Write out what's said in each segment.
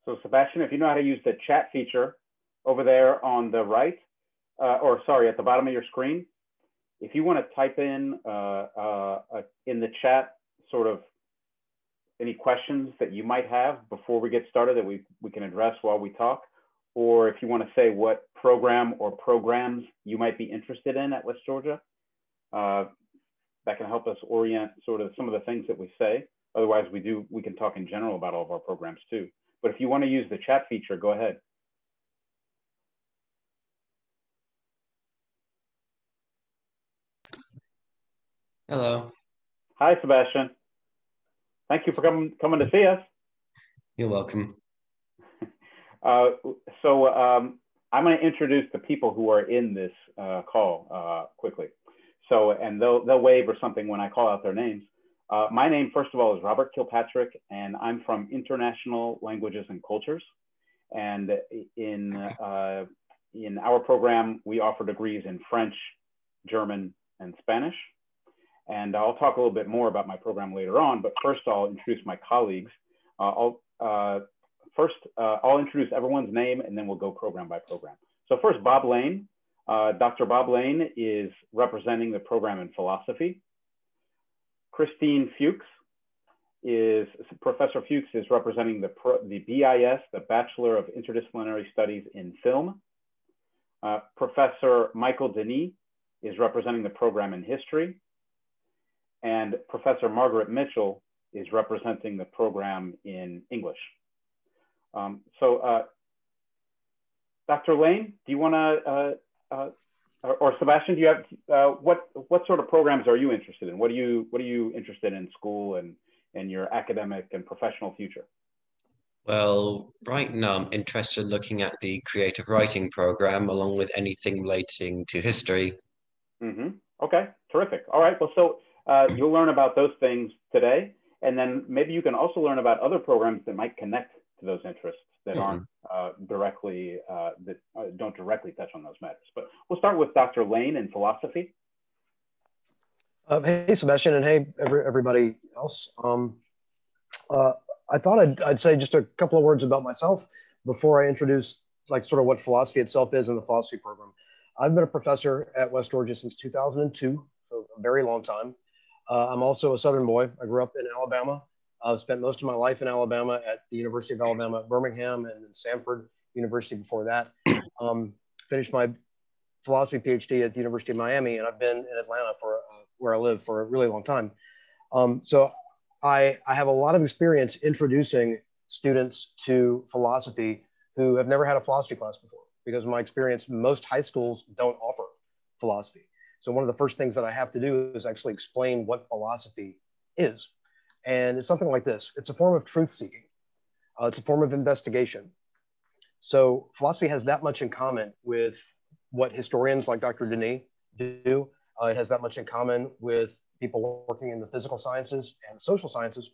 So Sebastian, if you know how to use the chat feature over there on the right, or sorry, at the bottom of your screen, if you want to type in the chat sort of any questions that you might have before we get started that we can address while we talk, or if you want to say what program or programs you might be interested in at West Georgia, that can help us orient sort of some of the things that we say. Otherwise, we can talk in general about all of our programs too. But if you want to use the chat feature, go ahead. Hello. Hi, Sebastian. Thank you for coming to see us. You're welcome. I'm going to introduce the people who are in this call quickly. So, and they'll wave or something when I call out their names. My name, first of all, is Robert Kilpatrick, and I'm from International Languages and Cultures. And in our program, we offer degrees in French, German, and Spanish. And I'll talk a little bit more about my program later on, but first I'll introduce my colleagues. I'll introduce everyone's name, and then we'll go program by program. So first, Bob Lane. Dr. Bob Lane is representing the program in philosophy. Christine Professor Fuchs is representing the BIS, the Bachelor of Interdisciplinary Studies in Film. Professor Michael Denis is representing the program in history. And Professor Margaret Mitchell is representing the program in English. Dr. Lane, do you want to, or Sebastian, do you have, what sort of programs are you interested in? What are you interested in school and your academic and professional future? Well, right now I'm interested in looking at the creative writing program along with anything relating to history. Mm-hmm. Okay, terrific. All right, well, so you'll learn about those things today, and then maybe you can also learn about other programs that might connect to those interests that aren't don't directly touch on those matters. But we'll start with Dr. Lane in philosophy. Hey, Sebastian, and hey, everybody else. I thought I'd say just a couple of words about myself before I introduce like sort of what philosophy itself is in the philosophy program. I've been a professor at West Georgia since 2002, so a very long time. I'm also a Southern boy. I grew up in Alabama. I've spent most of my life in Alabama at the University of Alabama at Birmingham and then Samford University before that. Finished my philosophy PhD at the University of Miami, and I've been in Atlanta for where I live for a really long time. So I have a lot of experience introducing students to philosophy who have never had a philosophy class before, because in my experience, most high schools don't offer philosophy. So one of the first things that I have to do is actually explain what philosophy is. And it's something like this. It's a form of truth seeking. It's a form of investigation. So philosophy has that much in common with what historians like Dr. Denis do. It has that much in common with people working in the physical sciences and social sciences.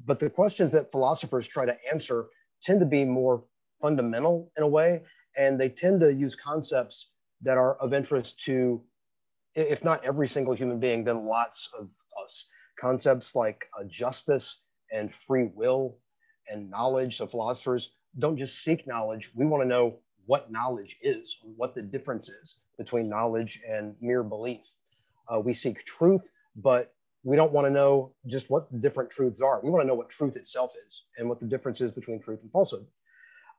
But the questions that philosophers try to answer tend to be more fundamental in a way, and they tend to use concepts that are of interest to, if not every single human being, then lots of us. Concepts like justice and free will and knowledge. So philosophers don't just seek knowledge. We want to know what knowledge is, what the difference is between knowledge and mere belief. We seek truth, but we don't want to know just what the different truths are. We want to know what truth itself is and what the difference is between truth and falsehood.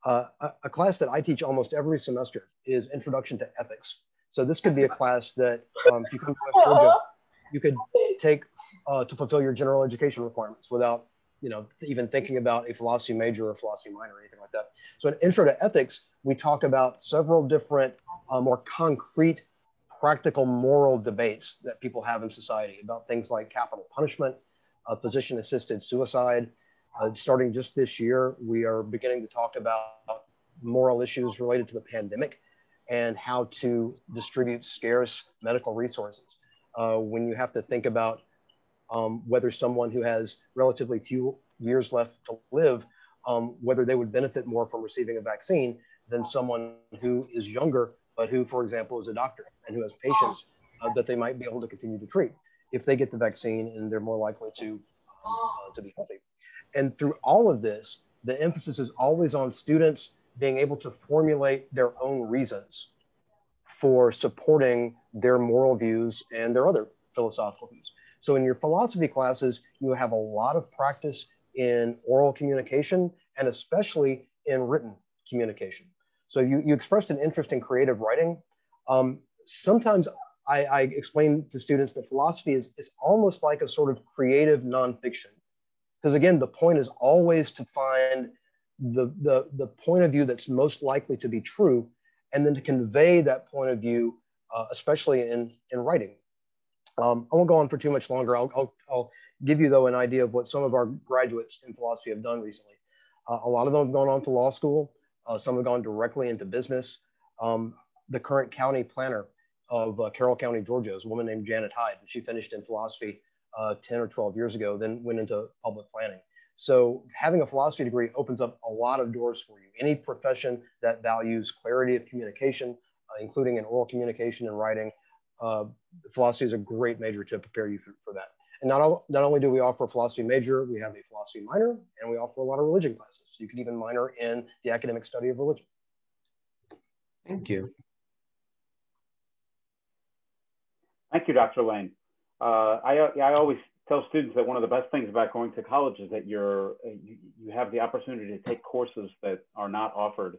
A class that I teach almost every semester is Introduction to Ethics. So this could be a class that if you come to West Georgia, you could take to fulfill your general education requirements without, even thinking about a philosophy major or a philosophy minor or anything like that. So in Intro to Ethics, we talk about several different more concrete, practical moral debates that people have in society about things like capital punishment, physician-assisted suicide. Starting just this year, we are beginning to talk about moral issues related to the pandemic and how to distribute scarce medical resources. When you have to think about whether someone who has relatively few years left to live, whether they would benefit more from receiving a vaccine than someone who is younger, but who, for example, is a doctor and who has patients that they might be able to continue to treat if they get the vaccine and they're more likely to be healthy. And through all of this, the emphasis is always on students being able to formulate their own reasons for supporting their moral views and their other philosophical views. So in your philosophy classes, you have a lot of practice in oral communication and especially in written communication. So you expressed an interest in creative writing. Sometimes I explain to students that philosophy is almost like a sort of creative nonfiction. Because again, the point is always to find the point of view that's most likely to be true, and then to convey that point of view, especially in writing. I won't go on for too much longer. I'll give you, though, an idea of what some of our graduates in philosophy have done recently. A lot of them have gone on to law school. Some have gone directly into business. The current county planner of Carroll County, Georgia, is a woman named Janet Hyde. She finished in philosophy 10 or 12 years ago, then went into public planning. So having a philosophy degree opens up a lot of doors for you. Any profession that values clarity of communication, including in oral communication and writing, philosophy is a great major to prepare you for that. And not only do we offer a philosophy major, we have a philosophy minor, and we offer a lot of religion classes. You can even minor in the academic study of religion. Thank you. Thank you, Dr. Lane. I always tell students that one of the best things about going to college is that you have the opportunity to take courses that are not offered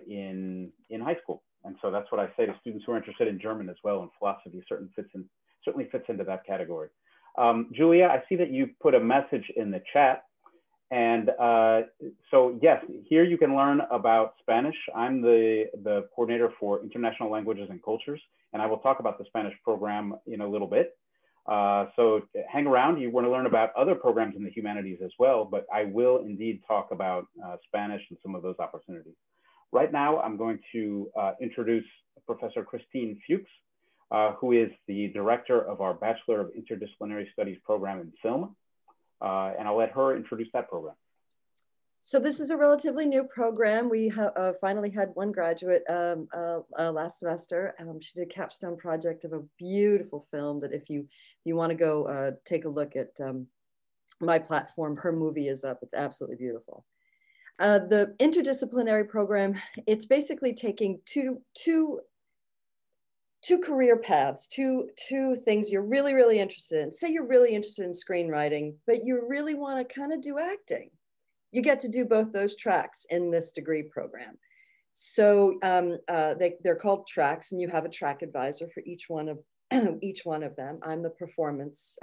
in high school. And so that's what I say to students who are interested in German as well, and philosophy certainly fits into that category. Julia, I see that you put a message in the chat. And so yes, here you can learn about Spanish. I'm the coordinator for international languages and cultures, and I will talk about the Spanish program in a little bit. So hang around. You want to learn about other programs in the humanities as well, but I will indeed talk about Spanish and some of those opportunities. Right now, I'm going to introduce Professor Christine Fuchs, who is the director of our Bachelor of Interdisciplinary Studies program in film. And I'll let her introduce that program. So this is a relatively new program. We finally had one graduate last semester. She did a capstone project of a beautiful film that if you want to go take a look at my platform, her movie is up. It's absolutely beautiful. The interdisciplinary program, it's basically taking two career paths, two things you're really, really interested in. Say you're really interested in screenwriting, but you really want to kind of do acting. You get to do both those tracks in this degree program. So they're called tracks, and you have a track advisor for each one of them. I'm the performance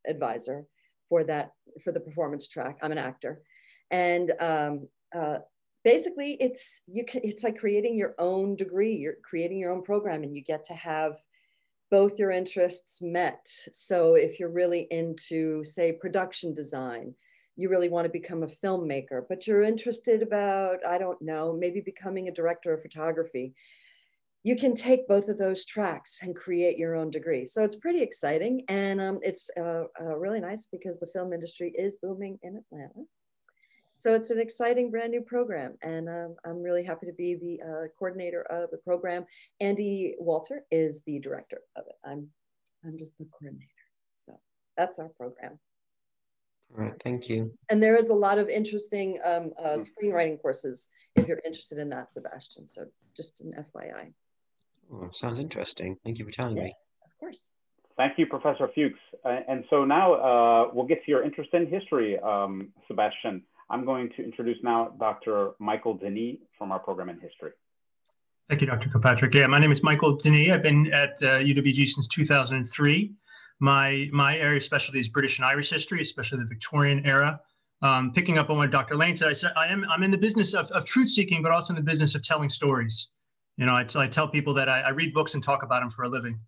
advisor for the performance track. I'm an actor, and basically it's like creating your own degree. You're creating your own program, and you get to have both your interests met. So if you're really into, say, production design, you really want to become a filmmaker, but you're interested about, I don't know, maybe becoming a director of photography, you can take both of those tracks and create your own degree. So it's pretty exciting. And it's really nice because the film industry is booming in Atlanta. So it's an exciting brand new program. And I'm really happy to be the coordinator of the program. Andy Walter is the director of it. I'm just the coordinator. So that's our program. All right, thank you. And there is a lot of interesting screenwriting courses if you're interested in that, Sebastian. So just an FYI. Oh, sounds interesting. Thank you for telling me. Of course. Thank you, Professor Fuchs. And so now we'll get to your interest in history, Sebastian. I'm going to introduce now Dr. Michael Denis from our program in history. Thank you, Dr. Kilpatrick. Yeah, my name is Michael Denis. I've been at UWG since 2003. My area of specialty is British and Irish history, especially the Victorian era. Picking up on what Dr. Lane said, I'm in the business of truth seeking, but also in the business of telling stories. You know, I tell people that I read books and talk about them for a living.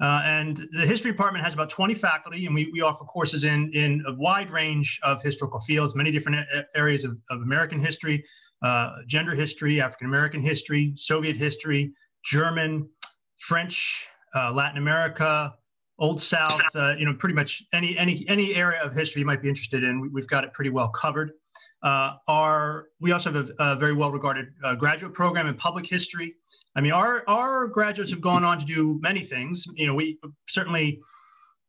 And the history department has about 20 faculty, and we offer courses in a wide range of historical fields, many different areas of American history, gender history, African-American history, Soviet history, German, French, Latin America, Old South, you know, pretty much any area of history you might be interested in, we've got it pretty well covered. We also have a very well-regarded graduate program in public history. I mean, our graduates have gone on to do many things. You know, we certainly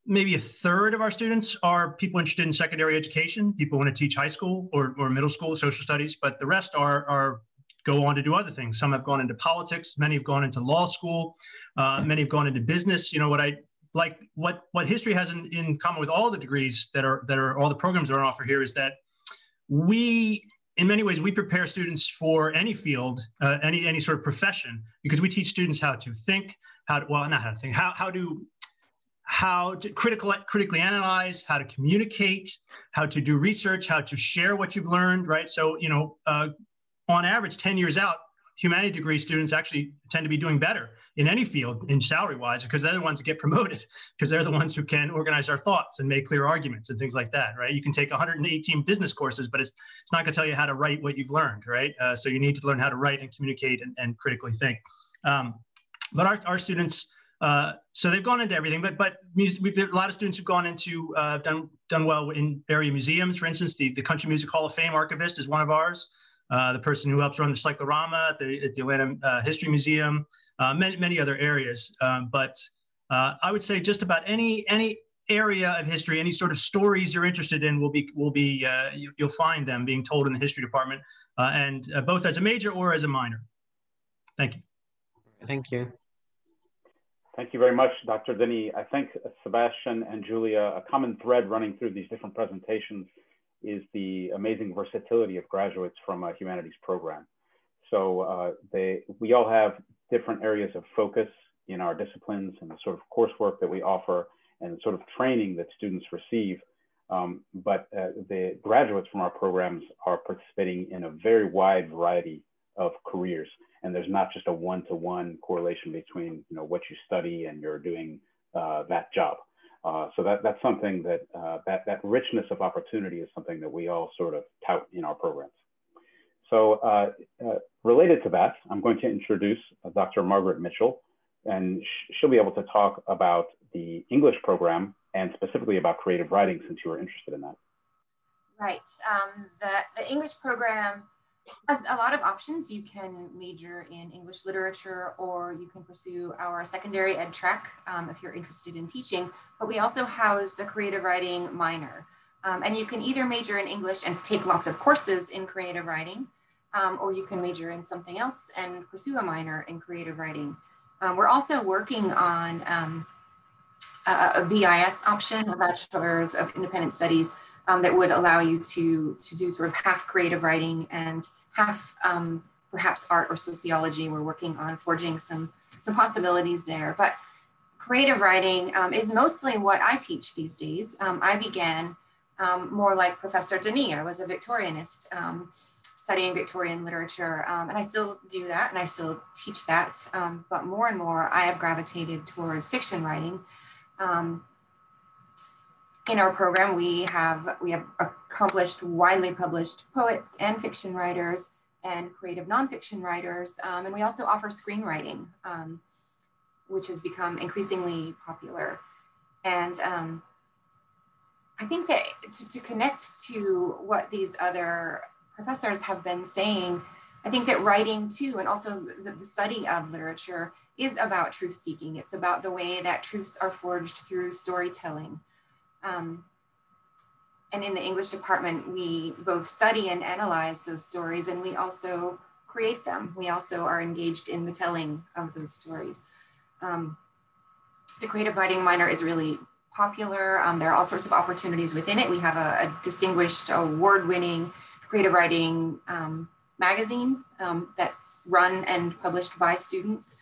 maybe a third of our students are people interested in secondary education, people want to teach high school or middle school social studies, but the rest are go on to do other things. Some have gone into politics, many have gone into law school, many have gone into business. You know, what history has in common with all the degrees that are all the programs that are on offer here is that in many ways, we prepare students for any field, any sort of profession, because we teach students how to think, how to critically analyze, how to communicate, how to do research, how to share what you've learned, right? So, you know, on average, 10 years out, humanities degree students actually tend to be doing better in any field in salary-wise, because they're the ones that get promoted, because they're the ones who can organize our thoughts and make clear arguments and things like that, right? You can take 118 business courses, but it's not going to tell you how to write what you've learned, right? So you need to learn how to write and communicate and critically think. But our students, so they've gone into everything, but we've had a lot of students who've gone into, done well in area museums. For instance, the Country Music Hall of Fame archivist is one of ours. The person who helps run the cyclorama at the Atlanta History Museum, many other areas. But I would say just about any area of history, any sort of stories you're interested in you'll find them being told in the history department, and both as a major or as a minor. Thank you. Thank you. Thank you very much, Dr. Denny. I think Sebastian and Julia, a common thread running through these different presentations is the amazing versatility of graduates from a humanities program. So we all have different areas of focus in our disciplines and the sort of coursework that we offer and the sort of training that students receive. But the graduates from our programs are participating in a very wide variety of careers. And there's not just a one-to-one correlation between what you study and you're doing that job. So that's something that that richness of opportunity is something that we all sort of tout in our programs. So related to that, I'm going to introduce Dr. Margaret Mitchell, and she'll be able to talk about the English program and specifically about creative writing, since you were interested in that. Right. The English program has a lot of options. You can major in English literature, or you can pursue our secondary ed track if you're interested in teaching, but we also house the creative writing minor. And you can either major in English and take lots of courses in creative writing, or you can major in something else and pursue a minor in creative writing. We're also working on a BIS option, a Bachelor's of Independent Studies, that would allow you to do sort of half creative writing and half perhaps art or sociology. We're working on forging some possibilities there. But creative writing is mostly what I teach these days. I began more like Professor Denis. I was a Victorianist, studying Victorian literature, and I still do that and I still teach that. But more and more I have gravitated towards fiction writing. In our program, we have accomplished widely published poets and fiction writers and creative nonfiction writers. And we also offer screenwriting, which has become increasingly popular. And I think that to connect to what these other professors have been saying, I think that writing too, and also the study of literature, is about truth seeking. It's about the way that truths are forged through storytelling. And in the English department, we both study and analyze those stories, and we also create them. We also are engaged in the telling of those stories. The creative writing minor is really popular. There are all sorts of opportunities within it. We have a distinguished award-winning creative writing magazine that's run and published by students.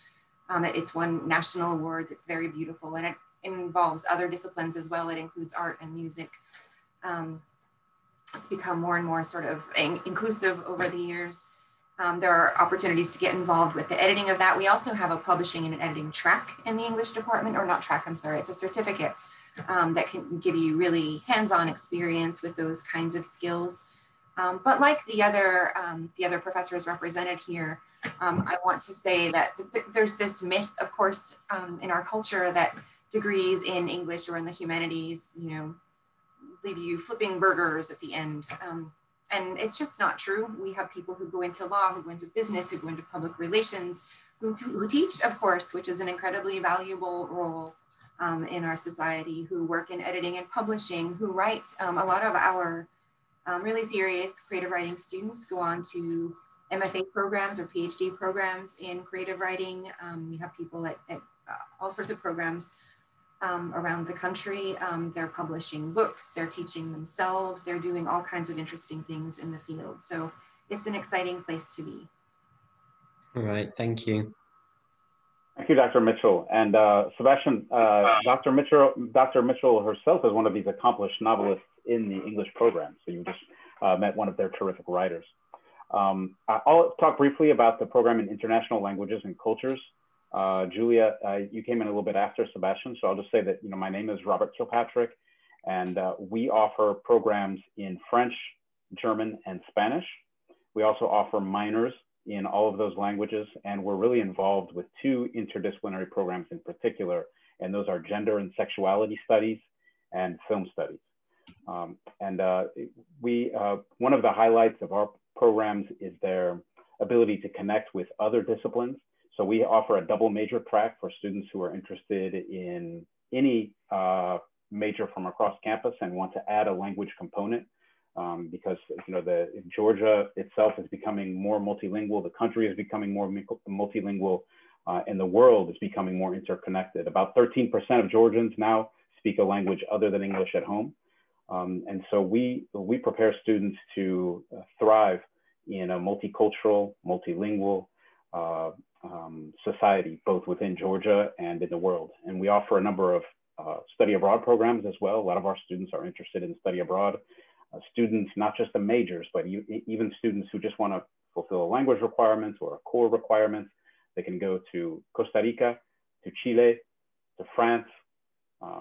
It's won national awards. It's very beautiful, and it involves other disciplines as well. It includes art and music. It's become more and more sort of inclusive over the years. There are opportunities to get involved with the editing of that. We also have a publishing and an editing track in the English department, or not track, I'm sorry, it's a certificate that can give you really hands-on experience with those kinds of skills. But like the other professors represented here, I want to say that there's this myth, of course, in our culture that degrees in English or in the humanities, leave you flipping burgers at the end. And it's just not true. We have people who go into law, who go into business, who go into public relations, who teach, of course, which is an incredibly valuable role. in our society who work in editing and publishing, who write. A lot of our really serious creative writing students go on to MFA programs or PhD programs in creative writing. We have people at all sorts of programs around the country. They're publishing books, they're teaching themselves, they're doing all kinds of interesting things in the field. So it's an exciting place to be. All right, thank you. Thank you, Dr. Mitchell. And Sebastian, Dr. Mitchell herself is one of these accomplished novelists in the English program. So you just met one of their terrific writers. I'll talk briefly about the program in international languages and cultures. Julia, you came in a little bit after Sebastian, so I'll just say that my name is Robert Kilpatrick, and we offer programs in French, German, and Spanish. We also offer minors in all of those languages, and we're really involved with two interdisciplinary programs in particular, and those are gender and sexuality studies and film studies. One of the highlights of our programs is their ability to connect with other disciplines. So we offer a double major track for students who are interested in any major from across campus and want to add a language component. Because Georgia itself is becoming more multilingual, the country is becoming more multilingual, and the world is becoming more interconnected. About 13% of Georgians now speak a language other than English at home. And so we prepare students to thrive in a multicultural, multilingual society, both within Georgia and in the world. And we offer a number of study abroad programs as well. A lot of our students are interested in study abroad. Students, not just the majors, but even students who just want to fulfill a language requirements or a core requirement, they can go to Costa Rica, to Chile, to France,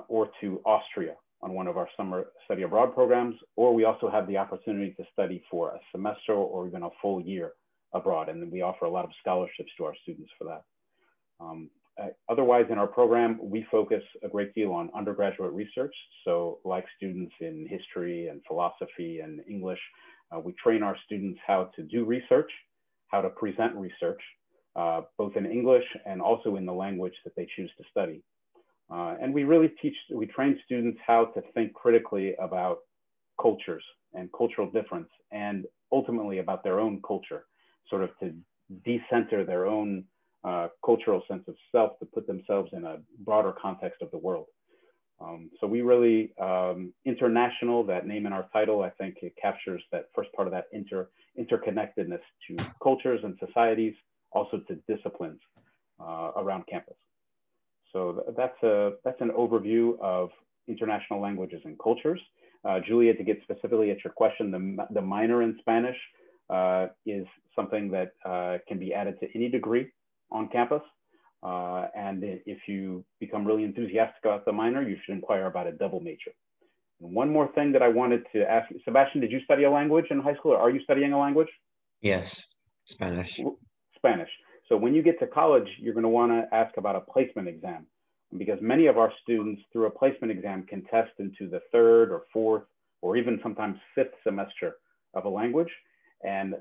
or to Austria on one of our summer study abroad programs. Or we also have the opportunity to study for a semester or even a full year abroad. And then we offer a lot of scholarships to our students for that. Otherwise, in our program, we focus a great deal on undergraduate research. So like students in history and philosophy and English, we train our students how to do research, how to present research, both in English and also in the language that they choose to study. And we train students how to think critically about cultures and cultural difference, and ultimately about their own culture, sort of to decenter their own cultural sense of self, to put themselves in a broader context of the world. So we really, international, that name in our title, I think it captures that first part of that interconnectedness to cultures and societies, also to disciplines around campus. So that's an overview of international languages and cultures. Julia, to get specifically at your question, the minor in Spanish is something that can be added to any degree on campus. And if you become really enthusiastic about the minor, you should inquire about a double major. And one more thing that I wanted to ask you, Sebastian, did you study a language in high school, or are you studying a language? Yes, Spanish. Spanish. So when you get to college, you're going to want to ask about a placement exam, because many of our students through a placement exam can test into the third or fourth or even sometimes fifth semester of a language. And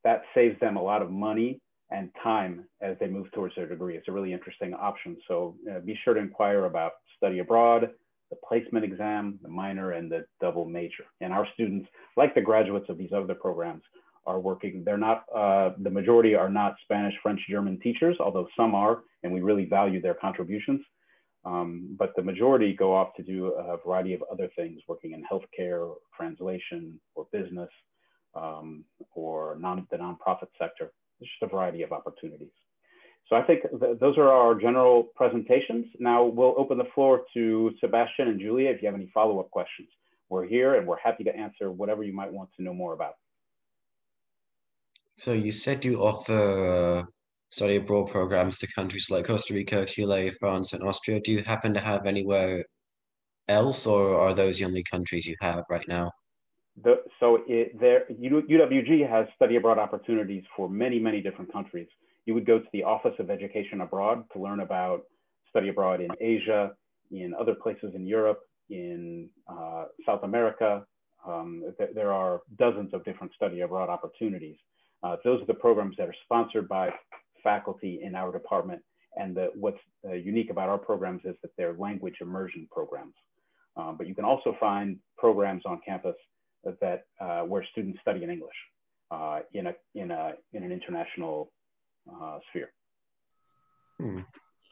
that saves them a lot of money and time as they move towards their degree. It's a really interesting option. So be sure to inquire about study abroad, the placement exam, the minor, and the double major. And our students, like the graduates of these other programs, are working. They're not, the majority are not Spanish, French, German teachers, although some are, and we really value their contributions. But the majority go off to do a variety of other things, working in healthcare, or translation, or business, or the nonprofit sector. There's just a variety of opportunities. So I think those are our general presentations. Now we'll open the floor to Sebastian and Julia if you have any follow-up questions. We're here and we're happy to answer whatever you might want to know more about. So you said you offer study abroad programs to countries like Costa Rica, Chile, France, and Austria. Do you happen to have anywhere else, or are those the only countries you have right now? UWG has study abroad opportunities for many, many different countries. You would go to the Office of Education Abroad to learn about study abroad in Asia, in other places in Europe, in South America. There are dozens of different study abroad opportunities. Those are the programs that are sponsored by faculty in our department and what's unique about our programs is that they're language immersion programs. But you can also find programs on campus that where students study in English in an international sphere.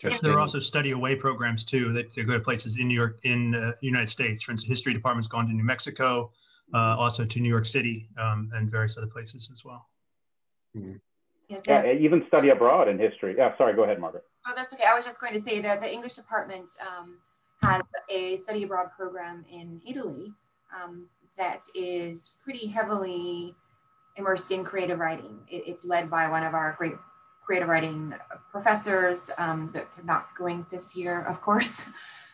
Yes, there are also study away programs too that go to places in New York, in the United States. For instance, history department's gone to New Mexico, also to New York City, and various other places as well. Yeah, even study abroad in history. Yeah, sorry, go ahead, Margaret. Oh, that's okay. I was just going to say that the English department has a study abroad program in Italy that is pretty heavily immersed in creative writing. It's led by one of our great creative writing professors. They're not going this year, of course,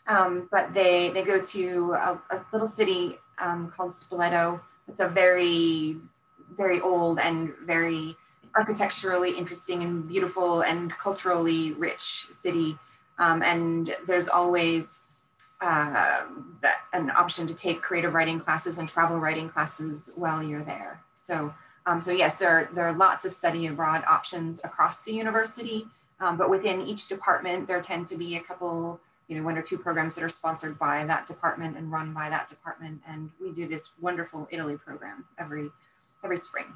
but they go to a little city called Spoleto. It's a very, very old and very architecturally interesting and beautiful and culturally rich city. And there's always an option to take creative writing classes and travel writing classes while you're there. So yes, there are lots of study abroad options across the university, but within each department, there tend to be a couple, one or two programs that are sponsored by that department and run by that department. And we do this wonderful Italy program every spring.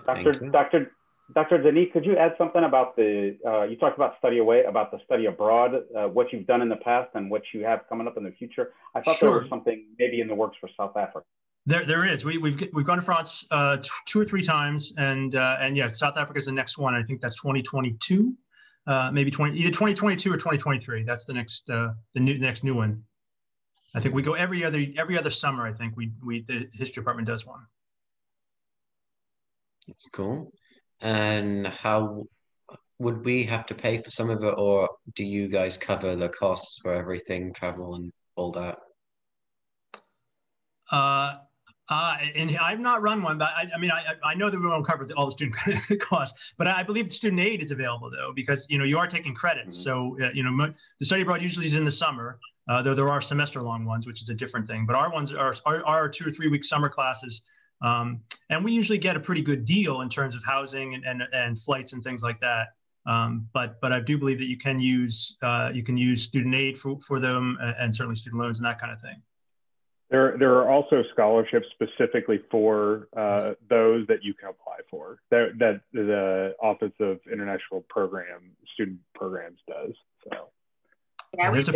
Dr. Denis, could you add something about you talked about study away, about the study abroad, what you've done in the past and what you have coming up in the future? I thought there was something maybe in the works for South Africa. There is. We've gone to France 2 or 3 times, and yeah, South Africa is the next one. I think that's 2022, maybe either 2022 or 2023. That's the next next new one. I think we go every other summer. I think the history department does one. That's cool. And how would we have to pay for some of it, or do you guys cover the costs for everything, travel and all that? And I've not run one, but I know that we won't cover all the student costs, but I believe the student aid is available though, because you are taking credits. So the study abroad usually is in the summer, though there are semester long ones, which is a different thing. But our ones are 2 or 3 week summer classes. And we usually get a pretty good deal in terms of housing and flights and things like that. But I do believe that you can use student aid for them, and certainly student loans and that kind of thing. There are also scholarships specifically for those that you can apply for, that the Office of International Student Programs does. So yeah, we keep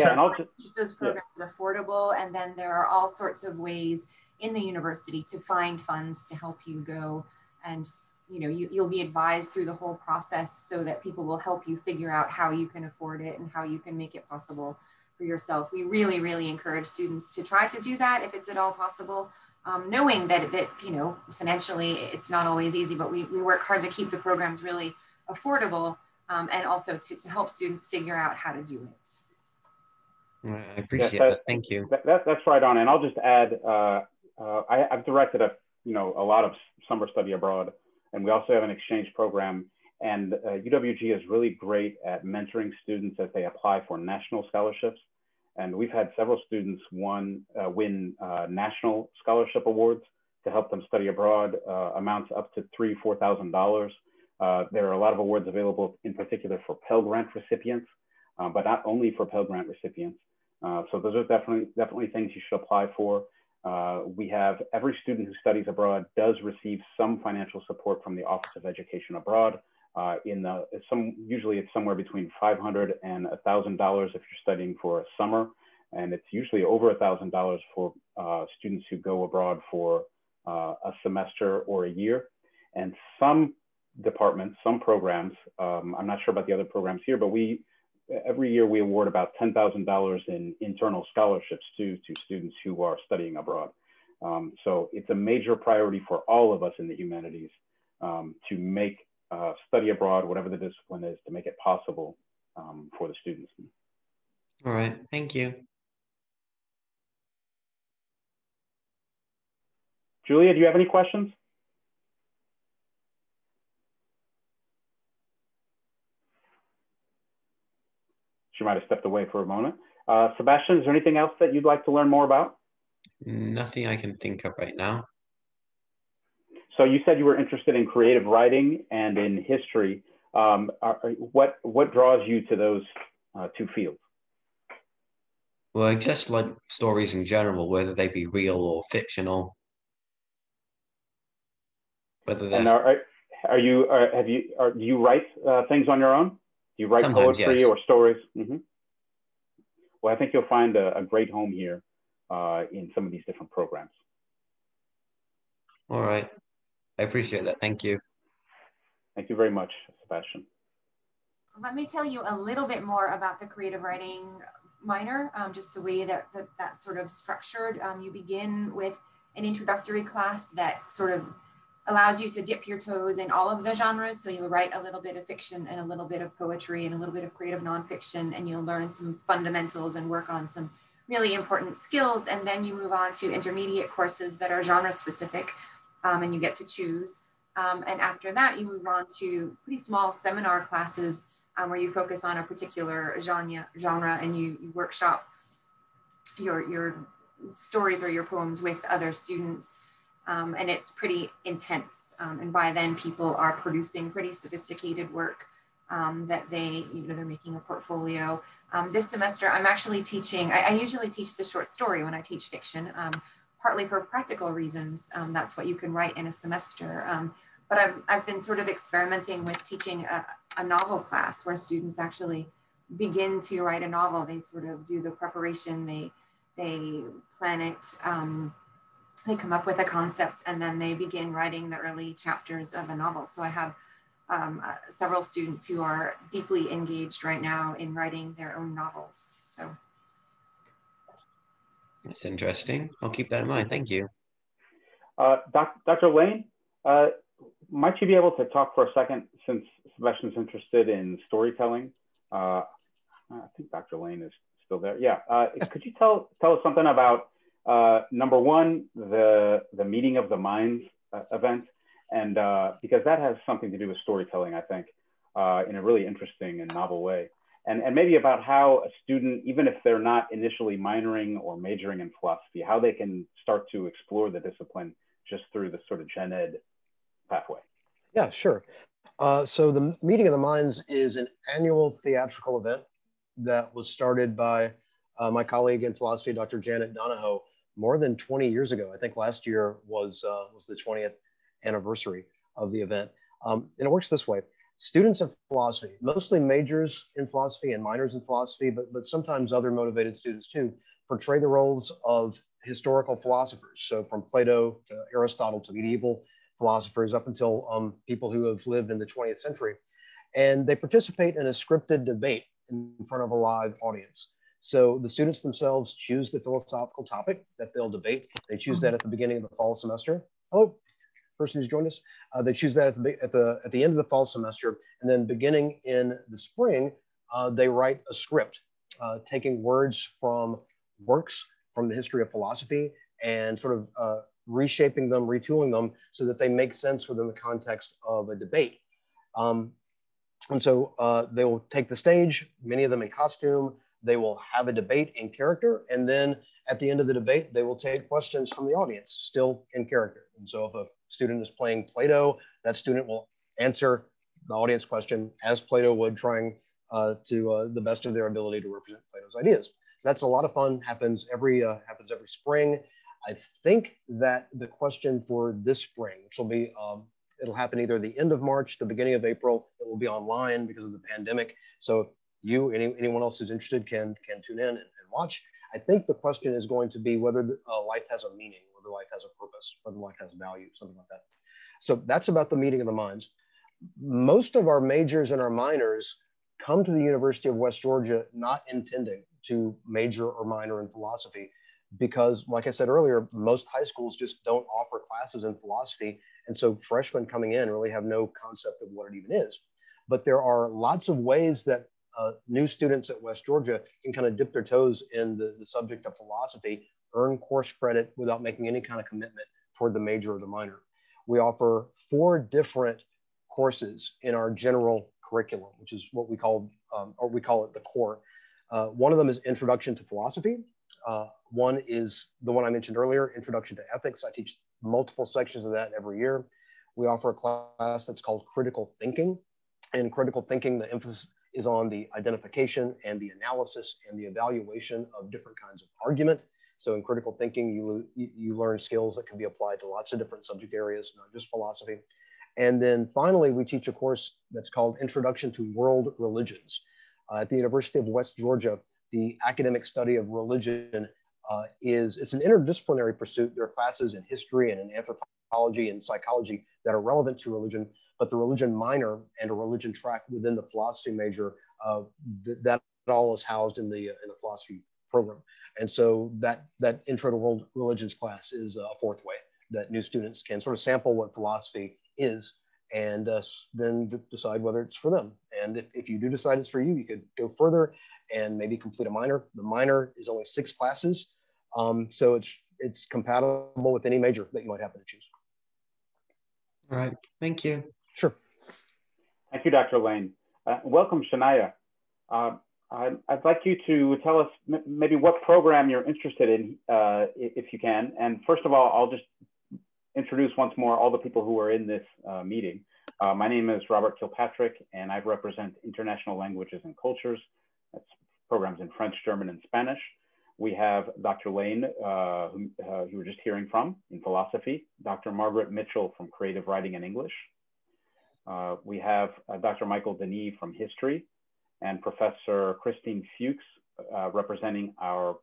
those programs affordable, and then there are all sorts of ways in the university to find funds to help you go, and you'll be advised through the whole process so that people will help you figure out how you can afford it and how you can make it possible for yourself. We really, really encourage students to try to do that if it's at all possible, knowing that financially it's not always easy, but we work hard to keep the programs really affordable, and also to help students figure out how to do it. I appreciate that. Thank you. That's right on. And I'll just add, I've directed a lot of summer study abroad, and we also have an exchange program. And UWG is really great at mentoring students as they apply for national scholarships. And we've had several students win national scholarship awards to help them study abroad, amounts up to $3,000–4,000. There are a lot of awards available in particular for Pell Grant recipients, but not only for Pell Grant recipients. So those are definitely things you should apply for. We have every student who studies abroad does receive some financial support from the Office of Education Abroad. Usually it's somewhere between $500 and $1,000 if you're studying for a summer, and it's usually over $1,000 for students who go abroad for a semester or a year. And some departments, some programs, I'm not sure about the other programs here, but every year we award about $10,000 in internal scholarships to students who are studying abroad. So it's a major priority for all of us in the humanities to make study abroad, whatever the discipline is, to make it possible for the students. All right, thank you. Julia, do you have any questions? She might have stepped away for a moment. Sebastian, is there anything else that you'd like to learn more about? Nothing I can think of right now. So you said you were interested in creative writing and in history. What draws you to those two fields? Well, I just like stories in general, whether they be real or fictional. Whether And they're do you write things on your own? Do you write sometimes, poetry yes. or stories? Mm-hmm. Well, I think you'll find a great home here in some of these different programs. All right. I appreciate that. Thank you. Thank you very much, Sebastian. Let me tell you a little bit more about the creative writing minor, just the way that's sort of structured. You begin with an introductory class that sort of allows you to dip your toes in all of the genres. So you'll write a little bit of fiction and a little bit of poetry and a little bit of creative nonfiction, and you'll learn some fundamentals and work on some really important skills. And then you move on to intermediate courses that are genre specific, and you get to choose. And after that, you move on to pretty small seminar classes where you focus on a particular genre and you workshop your stories or your poems with other students. And it's pretty intense. And by then people are producing pretty sophisticated work that they're making a portfolio. This semester, I'm actually teaching, I usually teach the short story when I teach fiction, partly for practical reasons. That's what you can write in a semester. But I've been sort of experimenting with teaching a novel class where students actually begin to write a novel. They sort of do the preparation, they plan it, they come up with a concept, and then they begin writing the early chapters of a novel. So I have several students who are deeply engaged right now in writing their own novels. So That's interesting. I'll keep that in mind. Thank you. Dr. Lane, might you be able to talk for a second, since Sebastian's interested in storytelling? I think Dr. Lane is still there. Yeah. Could you tell us something about number one, the Meeting of the Minds event, and because that has something to do with storytelling, I think, in a really interesting and novel way, and maybe about how a student, even if they're not initially minoring or majoring in philosophy, how they can start to explore the discipline just through the sort of gen ed pathway. Yeah, sure. So the Meeting of the Minds is an annual theatrical event that was started by my colleague in philosophy, Dr. Janet Donahoe, more than 20 years ago. I think last year was the 20th anniversary of the event. And it works this way. Students of philosophy, mostly majors in philosophy and minors in philosophy, but sometimes other motivated students too, portray the roles of historical philosophers. So from Plato to Aristotle to medieval philosophers up until people who have lived in the 20th century. And they participate in a scripted debate in front of a live audience. So the students themselves choose the philosophical topic that they'll debate. They choose that at the beginning of the fall semester. Hello, person who's joined us. They choose that at the end of the fall semester, and then beginning in the spring, they write a script, taking words from works from the history of philosophy and sort of reshaping them, retooling them so that they make sense within the context of a debate. And so they will take the stage, many of them in costume. They will have a debate in character, and then at the end of the debate, they will take questions from the audience, still in character. And so if a student is playing Plato, that student will answer the audience question as Plato would, trying to the best of their ability to represent Plato's ideas. So that's a lot of fun, happens every spring. I think that the question for this spring, which will be, it'll happen either the end of March, the beginning of April. It will be online because of the pandemic. So anyone else who's interested can tune in and watch. I think the question is going to be whether life has a meaning, whether life has a purpose, whether life has value, something like that. So that's about the Meeting of the Minds. Most of our majors and our minors come to the University of West Georgia not intending to major or minor in philosophy, because like I said earlier, most high schools just don't offer classes in philosophy. And so freshmen coming in really have no concept of what it even is. But there are lots of ways that new students at West Georgia can kind of dip their toes in the subject of philosophy, earn course credit without making any kind of commitment toward the major or the minor. We offer 4 different courses in our general curriculum, which is what we call, or we call it the core. One of them is Introduction to Philosophy. One is the one I mentioned earlier, Introduction to Ethics. I teach multiple sections of that every year. We offer a class that's called Critical Thinking. In critical thinking, the emphasis is on the identification and the analysis and the evaluation of different kinds of argument. So in critical thinking, you learn skills that can be applied to lots of different subject areas, not just philosophy. And then finally, we teach a course that's called Introduction to World Religions. At the University of West Georgia, the academic study of religion it's an interdisciplinary pursuit. There are classes in history and in anthropology and psychology that are relevant to religion, but the religion minor and a religion track within the philosophy major, that all is housed in the philosophy program. And so that Intro to World Religions class is a fourth way that new students can sort of sample what philosophy is and then decide whether it's for them. And if you do decide it's for you, you could go further and maybe complete a minor. The minor is only 6 classes. So it's compatible with any major that you might happen to choose. All right, thank you. Sure. Thank you, Dr. Lane. Welcome, Shania. I'd like you to tell us maybe what program you're interested in, if you can. And first of all, I'll just introduce once more all the people who are in this meeting. My name is Robert Kilpatrick, and I represent International Languages and Cultures. That's programs in French, German, and Spanish. We have Dr. Lane, who you were just hearing from, in philosophy, Dr. Margaret Mitchell from creative writing and English. We have Dr. Michael Denis from history, and Professor Christine Fuchs, representing our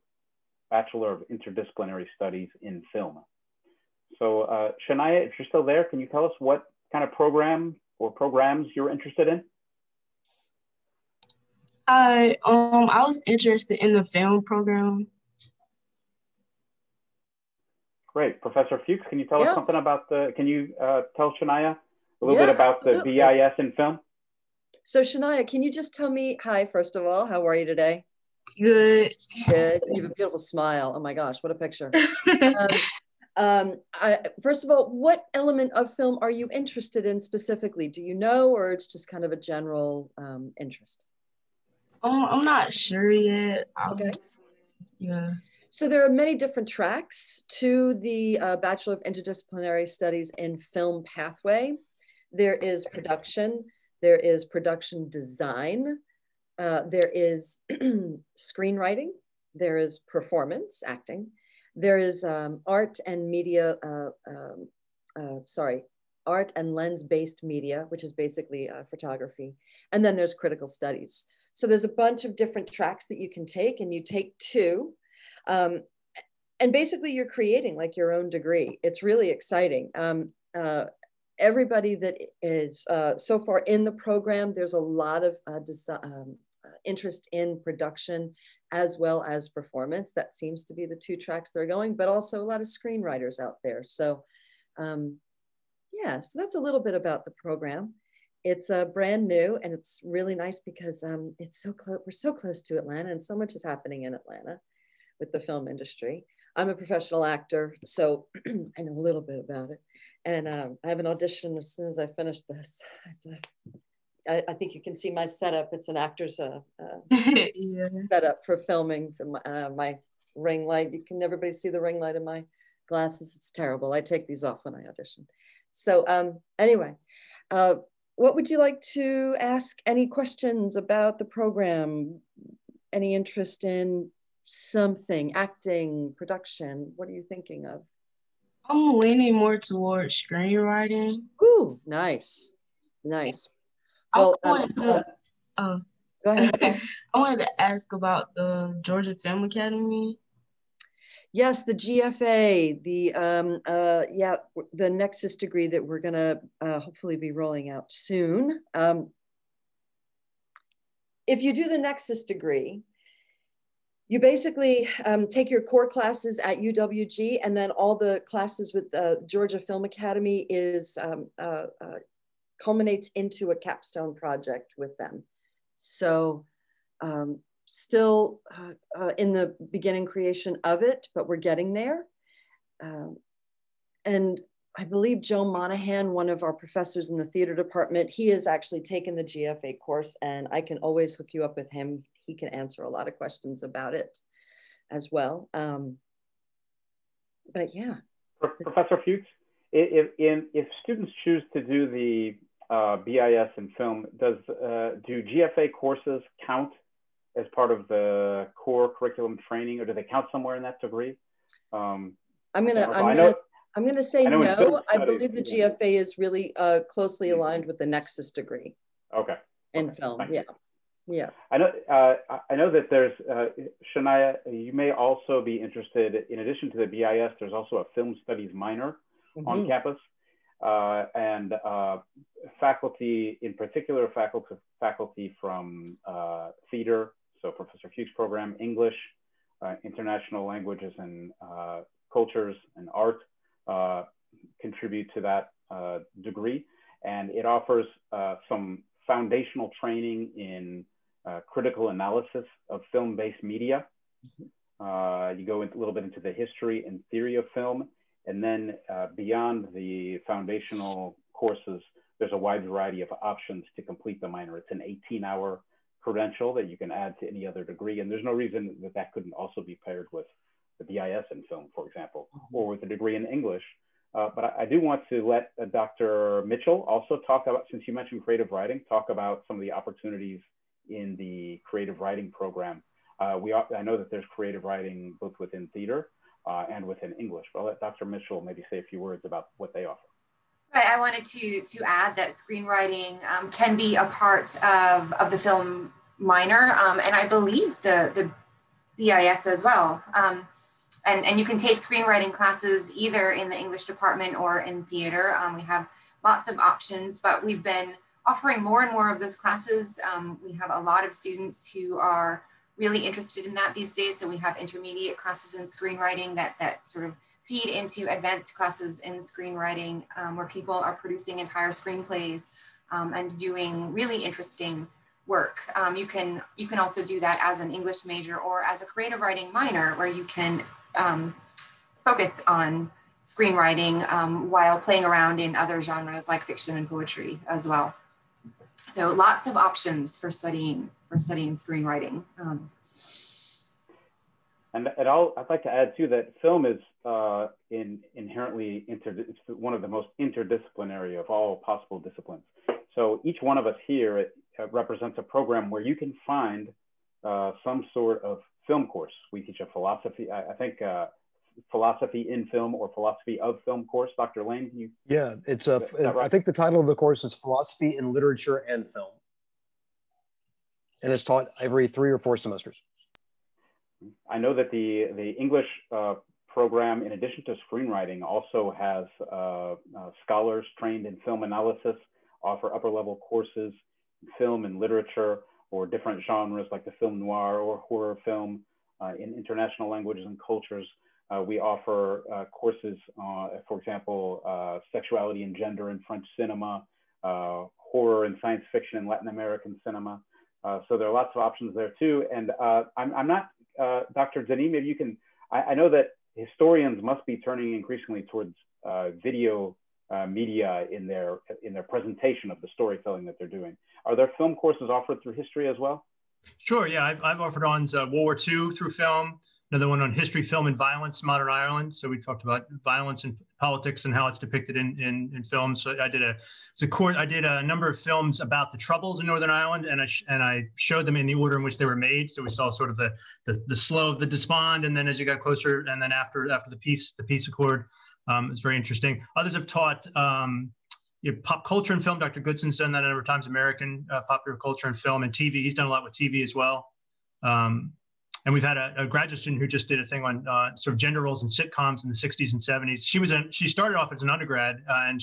Bachelor of Interdisciplinary Studies in Film. So Shania, if you're still there, can you tell us what kind of program or programs you're interested in? I was interested in the film program. Great. Professor Fuchs, can you tell us something about can you tell Shania a little bit about absolutely. the BIS in film? So Shania, can you just tell me, hi, first of all, how are you today? Good. Good. You have a beautiful smile. Oh my gosh, what a picture. First of all, what element of film are you interested in specifically? Do you know, or it's just kind of a general interest? I'm not sure yet. Okay. Yeah. So there are many different tracks to the Bachelor of Interdisciplinary Studies in Film pathway. There is production, there is production design, there is screenwriting, there is performance, acting, there is art and media, art and lens-based media, which is basically photography. And then there's critical studies. So there's a bunch of different tracks that you can take, and you take 2. And basically you're creating like your own degree. It's really exciting. Everybody that is so far in the program, there's a lot of interest in production as well as performance. That seems to be the 2 tracks that are going, but also a lot of screenwriters out there. So yeah, so that's a little bit about the program. It's brand new, and it's really nice because it's so close. We're so close to Atlanta, and so much is happening in Atlanta with the film industry. I'm a professional actor, so I know a little bit about it. And I have an audition as soon as I finish this. I think you can see my setup. It's an actor's setup for filming. For my ring light. You can everybody see the ring light in my glasses. It's terrible. I take these off when I audition. So anyway, what would you like to ask? Any questions about the program? Any interest in something, acting, production? What are you thinking of? I'm leaning more towards screenwriting. Ooh, nice, nice. Well, go ahead. I wanted to ask about the Georgia Film Academy. Yes, the GFA, the Nexus degree that we're gonna hopefully be rolling out soon. If you do the Nexus degree, you basically take your core classes at UWG, and then all the classes with the Georgia Film Academy is culminates into a capstone project with them. So still in the beginning creation of it, but we're getting there. And I believe Joe Monahan, one of our professors in the theater department, he has actually taken the GFA course, and I can always hook you up with him. He can answer a lot of questions about it as well. But yeah. Professor Fuchs, if students choose to do the BIS in film, do GFA courses count as part of the core curriculum training, or do they count somewhere in that degree? I'm gonna say no. I believe the GFA is really closely aligned with the Nexus degree. Okay. In film, yeah. Yeah. I know that there's, Shania, you may also be interested, in addition to the BIS, there's also a film studies minor on campus. And faculty, in particular faculty from theater, so Professor Fuchs program, English, international languages and cultures and art contribute to that degree. And it offers some foundational training in critical analysis of film-based media. You go a little bit into the history and theory of film. And then beyond the foundational courses, there's a wide variety of options to complete the minor. It's an 18-hour credential that you can add to any other degree. And there's no reason that that couldn't also be paired with the BIS in film, for example, or with a degree in English. But I do want to let Dr. Mitchell also talk about, since you mentioned creative writing, talk about some of the opportunities in the creative writing program. I know that there's creative writing both within theater and within English, but I'll let Dr. Mitchell maybe say a few words about what they offer. Right, I wanted to add that screenwriting can be a part of the film minor, and I believe the BIS as well. And you can take screenwriting classes either in the English department or in theater. We have lots of options, but we've been offering more and more of those classes. We have a lot of students who are really interested in that these days. So we have intermediate classes in screenwriting that sort of feed into advanced classes in screenwriting, where people are producing entire screenplays and doing really interesting work. You can also do that as an English major or as a creative writing minor, where you can focus on screenwriting while playing around in other genres like fiction and poetry as well. So lots of options for studying screenwriting. And I'd like to add too that film is inherently it's one of the most interdisciplinary of all possible disciplines. So each one of us here represents a program where you can find some sort of film course. We teach a philosophy, I think philosophy in film or philosophy of film course. Dr. Lane, you? Yeah, it's right? I think the title of the course is Philosophy in Literature and Film. And it's taught every 3 or 4 semesters. I know that the English program, in addition to screenwriting, also has scholars trained in film analysis, offer upper level courses in film and literature or different genres like the film noir or horror film in international languages and cultures. We offer courses, for example, sexuality and gender in French cinema, horror and science fiction in Latin American cinema. So there are lots of options there too. And I'm not, Dr. Denis, maybe you can, I know that historians must be turning increasingly towards video media in their presentation of the storytelling that they're doing. Are there film courses offered through history as well? Sure, yeah, I've offered on World War II through film, another one on history, film, and violence, modern Ireland. So we talked about violence and politics and how it's depicted in film. So I did a number of films about the Troubles in Northern Ireland, and I showed them in the order in which they were made. So we saw sort of the slow of the despond, and then as you got closer, and then after the peace accord. It's very interesting. Others have taught pop culture and film. Dr. Goodson's done that a number of times, American popular culture and film and TV. He's done a lot with TV as well. And we've had a graduate student who just did a thing on sort of gender roles in sitcoms in the 60s and 70s. She started off as an undergrad, and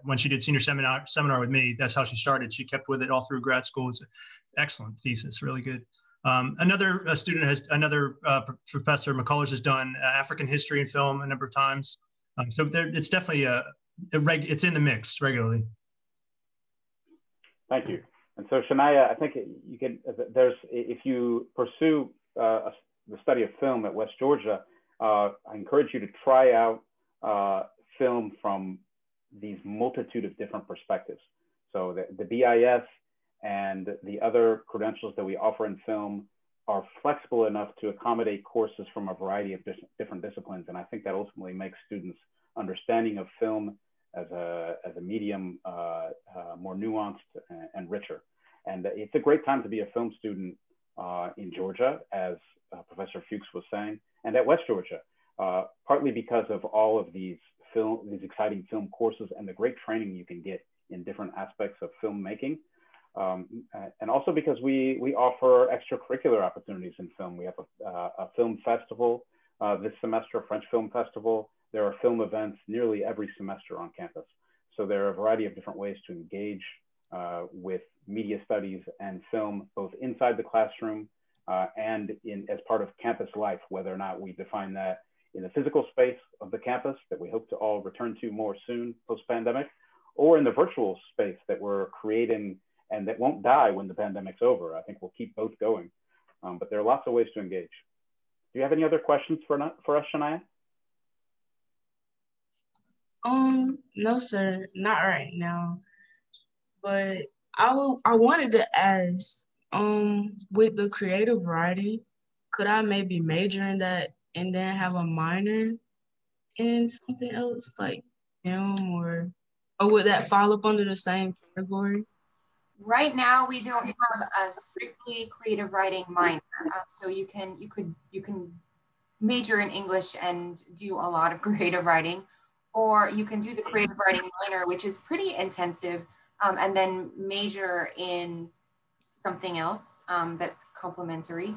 when she did senior seminar with me, that's how she started. She kept with it all through grad school. It's an excellent thesis, really good. Another Professor McCullers has done African history and film a number of times. So it's definitely it's in the mix regularly. Thank you. And so Shania, I think you can, if you pursue the study of film at West Georgia, I encourage you to try out film from these multitude of different perspectives. So the BIS and the other credentials that we offer in film are flexible enough to accommodate courses from a variety of different disciplines. And I think that ultimately makes students' understanding of film a medium more nuanced and richer. And it's a great time to be a film student in Georgia, as Professor Fuchs was saying, and at West Georgia, partly because of all of these exciting film courses and the great training you can get in different aspects of filmmaking. And also because we offer extracurricular opportunities in film. We have a film festival this semester, a French Film Festival. There are film events nearly every semester on campus. So there are a variety of different ways to engage with media studies and film, both inside the classroom and as part of campus life, whether or not we define that in the physical space of the campus that we hope to all return to more soon post-pandemic, or in the virtual space that we're creating and that won't die when the pandemic's over. I think we'll keep both going, but there are lots of ways to engage. Do you have any other questions for us, Shania? No, sir, not right now. But I wanted to ask, with the creative writing, could I maybe major in that and then have a minor in something else like film, or would that fall up under the same category? Right now, we don't have a strictly creative writing minor, so you can major in English and do a lot of creative writing, or you can do the creative writing minor, which is pretty intensive, and then major in something else that's complementary.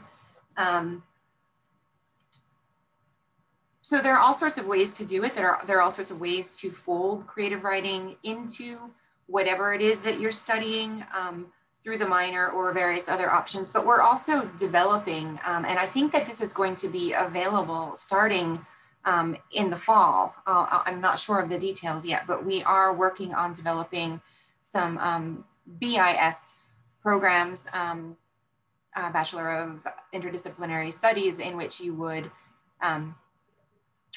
So there are all sorts of ways to do it. There are all sorts of ways to fold creative writing into whatever it is that you're studying through the minor or various other options. But we're also developing, and I think that this is going to be available starting in the fall. I'm not sure of the details yet, but we are working on developing some BIS programs, Bachelor of Interdisciplinary Studies, in which you would,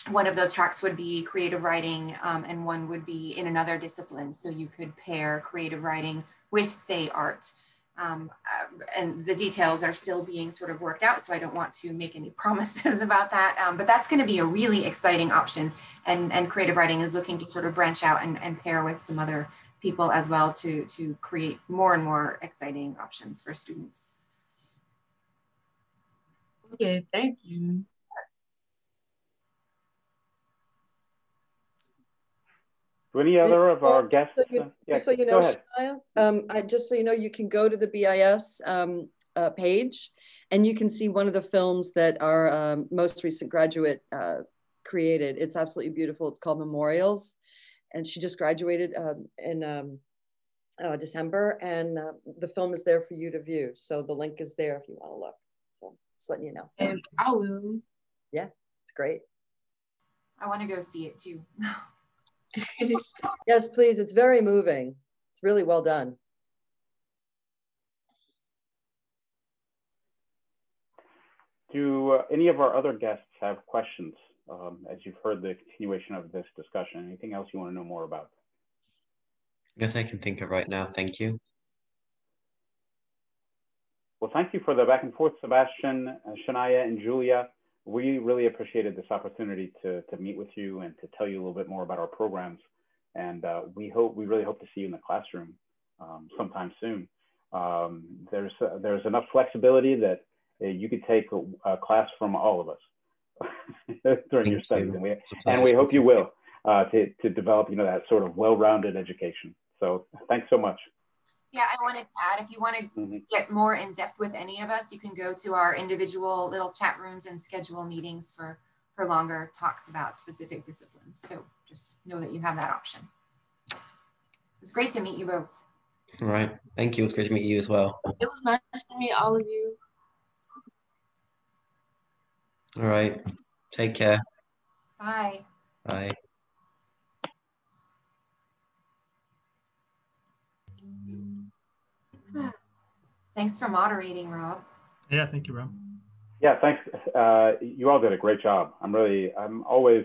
one of those tracks would be creative writing and one would be in another discipline. So you could pair creative writing with, say, art. And the details are still being sort of worked out, so I don't want to make any promises about that. But that's going to be a really exciting option. And creative writing is looking to sort of branch out and pair with some other people as well to create more and more exciting options for students. Okay, thank you. Do any other of our guests? Just so you know, Shania, just so you know, you can go to the BIS page and you can see one of the films that our most recent graduate created. It's absolutely beautiful. It's called Memorials. And she just graduated in December, and the film is there for you to view. So the link is there if you want to look. So just letting you know. And I will. Yeah, it's great. I want to go see it too. Yes, please. It's very moving. It's really well done. Do any of our other guests have questions as you've heard the continuation of this discussion? Anything else you want to know more about? Yes, I can think of right now. Thank you. Well, thank you for the back and forth, Sebastian, Shania, and Julia. We really appreciated this opportunity to meet with you and to tell you a little bit more about our programs. And we really hope to see you in the classroom sometime soon. There's enough flexibility that you could take a class from all of us during your studies, and we hope you will to develop, that sort of well-rounded education. So thanks so much. Yeah, I wanted to add, if you want to get more in depth with any of us, you can go to our individual little chat rooms and schedule meetings for longer talks about specific disciplines. So just know that you have that option. It was great to meet you both. All right. Thank you. It's great to meet you as well. It was nice to meet all of you. All right. Take care. Bye. Bye. Thanks for moderating, Rob. Yeah, thank you, Rob. Yeah, thanks. You all did a great job. I'm always